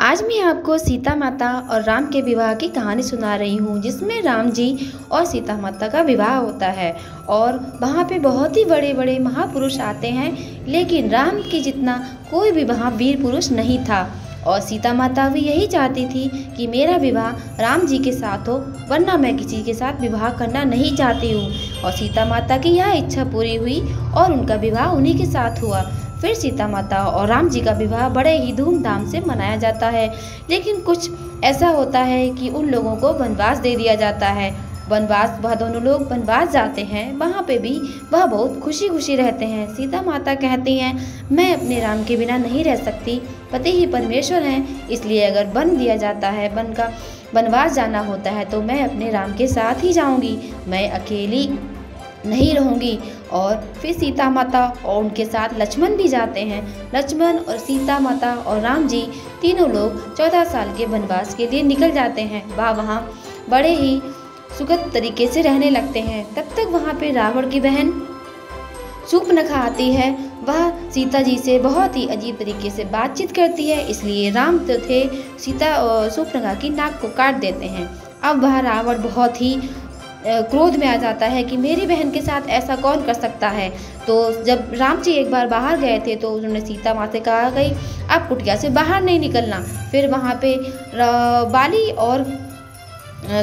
आज मैं आपको सीता माता और राम के विवाह की कहानी सुना रही हूँ, जिसमें राम जी और सीता माता का विवाह होता है। और वहाँ पे बहुत ही बड़े बड़े महापुरुष आते हैं, लेकिन राम के जितना कोई भी वहाँ वीर पुरुष नहीं था। और सीता माता भी यही चाहती थी कि मेरा विवाह राम जी के साथ हो, वरना मैं किसी के साथ विवाह करना नहीं चाहती हूँ। और सीता माता की यह इच्छा पूरी हुई और उनका विवाह उन्हीं के साथ हुआ। फिर सीता माता और राम जी का विवाह बड़े ही धूमधाम से मनाया जाता है। लेकिन कुछ ऐसा होता है कि उन लोगों को वनवास दे दिया जाता है। वनवास, वह दोनों लोग वनवास जाते हैं, वहाँ पे भी वह बहुत खुशी खुशी रहते हैं। सीता माता कहती हैं, मैं अपने राम के बिना नहीं रह सकती, पति ही परमेश्वर हैं, इसलिए अगर वन दिया जाता है, वन का वनवास जाना होता है, तो मैं अपने राम के साथ ही जाऊँगी, मैं अकेली नहीं रहूँगी। और फिर सीता माता और उनके साथ लक्ष्मण भी जाते हैं। लक्ष्मण और सीता माता और राम जी तीनों लोग 14 साल के वनवास के लिए निकल जाते हैं। वह वहाँ बड़े ही सुखद तरीके से रहने लगते हैं। तब तक वहाँ पे रावण की बहन शूर्पणखा आती है। वह सीता जी से बहुत ही अजीब तरीके से बातचीत करती है, इसलिए राम थे सीता और शूर्पणखा की नाक को काट देते हैं। अब वह रावण बहुत ही क्रोध में आ जाता है कि मेरी बहन के साथ ऐसा कौन कर सकता है। तो जब राम जी एक बार बाहर गए थे, तो उन्होंने सीता माँ से कहा गई, आप कुटिया से बाहर नहीं निकलना। फिर वहाँ पे बाली और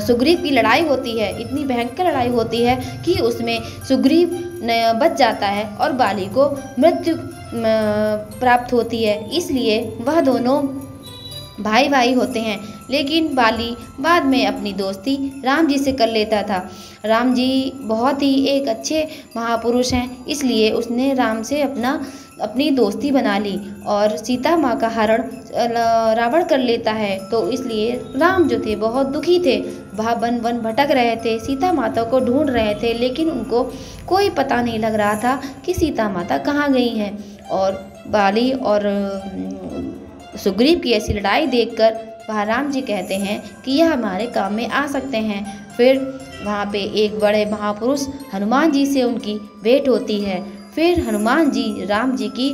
सुग्रीव की लड़ाई होती है। इतनी भयंकर लड़ाई होती है कि उसमें सुग्रीव बच जाता है और बाली को मृत्यु प्राप्त होती है। इसलिए वह दोनों भाई भाई होते हैं। लेकिन बाली बाद में अपनी दोस्ती राम जी से कर लेता था। राम जी बहुत ही एक अच्छे महापुरुष हैं, इसलिए उसने राम से अपनी दोस्ती बना ली और सीता माँ का हरण रावण कर लेता है। तो इसलिए राम जो थे बहुत दुखी थे। वह वन वन भटक रहे थे, सीता माता को ढूंढ रहे थे, लेकिन उनको कोई पता नहीं लग रहा था कि सीता माता कहाँ गई हैं। और बाली और सुग्रीव की ऐसी लड़ाई देखकर वह राम जी कहते हैं कि यह हमारे काम में आ सकते हैं। फिर वहाँ पे एक बड़े महापुरुष हनुमान जी से उनकी भेंट होती है। फिर हनुमान जी राम जी की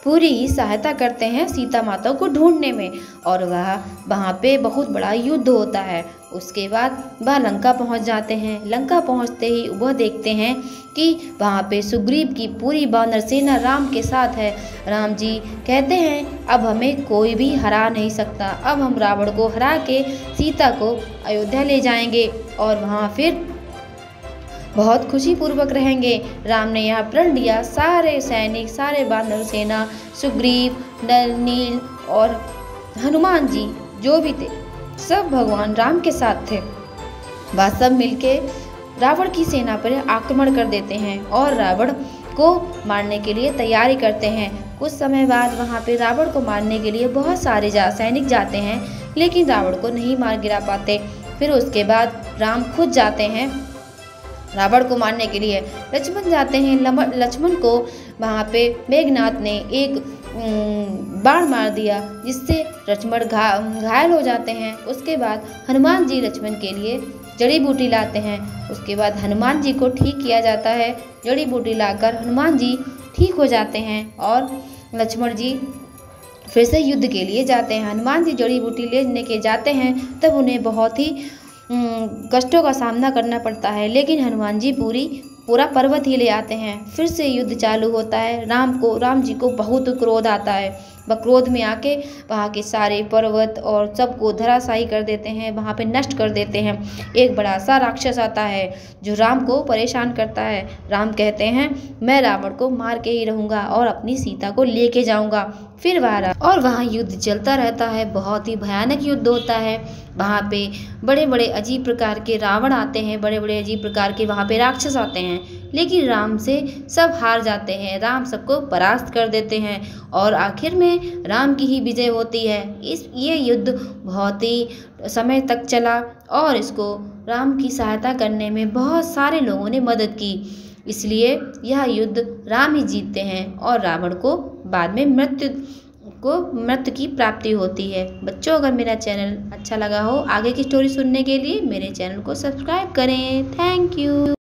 पूरी ही सहायता करते हैं सीता माता को ढूंढने में, और वहाँ पे बहुत बड़ा युद्ध होता है। उसके बाद वह लंका पहुँच जाते हैं। लंका पहुँचते ही वह देखते हैं कि वहाँ पे सुग्रीव की पूरी वानर सेना राम के साथ है। राम जी कहते हैं, अब हमें कोई भी हरा नहीं सकता, अब हम रावण को हरा के सीता को अयोध्या ले जाएंगे और वहाँ फिर बहुत खुशी पूर्वक रहेंगे। राम ने यहाँ प्रण लिया। सारे सैनिक, सारे वानर सेना, सुग्रीव, नल, नील और हनुमान जी जो भी थे, सब भगवान राम के साथ थे। वह सब मिलके रावण की सेना पर आक्रमण कर देते हैं और रावण को मारने के लिए तैयारी करते हैं। कुछ समय बाद वहाँ पे रावण को मारने के लिए बहुत सारे सैनिक जाते हैं, लेकिन रावण को नहीं मार गिरा पाते। फिर उसके बाद राम खुद जाते हैं रावण को मारने के लिए। लक्ष्मण जाते हैं। लक्ष्मण को वहाँ पे मेघनाथ ने एक बाण मार दिया, जिससे लक्ष्मण घायल हो जाते हैं। उसके बाद हनुमान जी लक्ष्मण के लिए जड़ी बूटी लाते हैं। उसके बाद हनुमान जी को ठीक किया जाता है। जड़ी बूटी लाकर हनुमान जी ठीक हो जाते हैं और लक्ष्मण जी फिर से युद्ध के लिए जाते हैं। हनुमान जी जड़ी बूटी लेने के जाते हैं, तब उन्हें बहुत ही कष्टों का सामना करना पड़ता है, लेकिन हनुमान जी पूरा पर्वत ही ले आते हैं। फिर से युद्ध चालू होता है। राम जी को बहुत क्रोध आता है। वह क्रोध में आके वहाँ के सारे पर्वत और सबको धराशायी कर देते हैं, वहाँ पे नष्ट कर देते हैं। एक बड़ा सा राक्षस आता है जो राम को परेशान करता है। राम कहते हैं, मैं रावण को मार के ही रहूँगा और अपनी सीता को लेके जाऊँगा। फिर वहाँ युद्ध चलता रहता है। बहुत ही भयानक युद्ध होता है। वहाँ पे बड़े बड़े अजीब प्रकार के रावण आते हैं, बड़े बड़े अजीब प्रकार के वहाँ पे राक्षस आते हैं, लेकिन राम से सब हार जाते हैं। राम सबको परास्त कर देते हैं और आखिर में राम की ही विजय होती है। ये युद्ध बहुत ही समय तक चला और इसको राम की सहायता करने में बहुत सारे लोगों ने मदद की, इसलिए यह युद्ध राम ही जीतते हैं और रावण को बाद में मृत्यु की प्राप्ति होती है। बच्चों, अगर मेरा चैनल अच्छा लगा हो, आगे की स्टोरी सुनने के लिए मेरे चैनल को सब्सक्राइब करें। Thank you.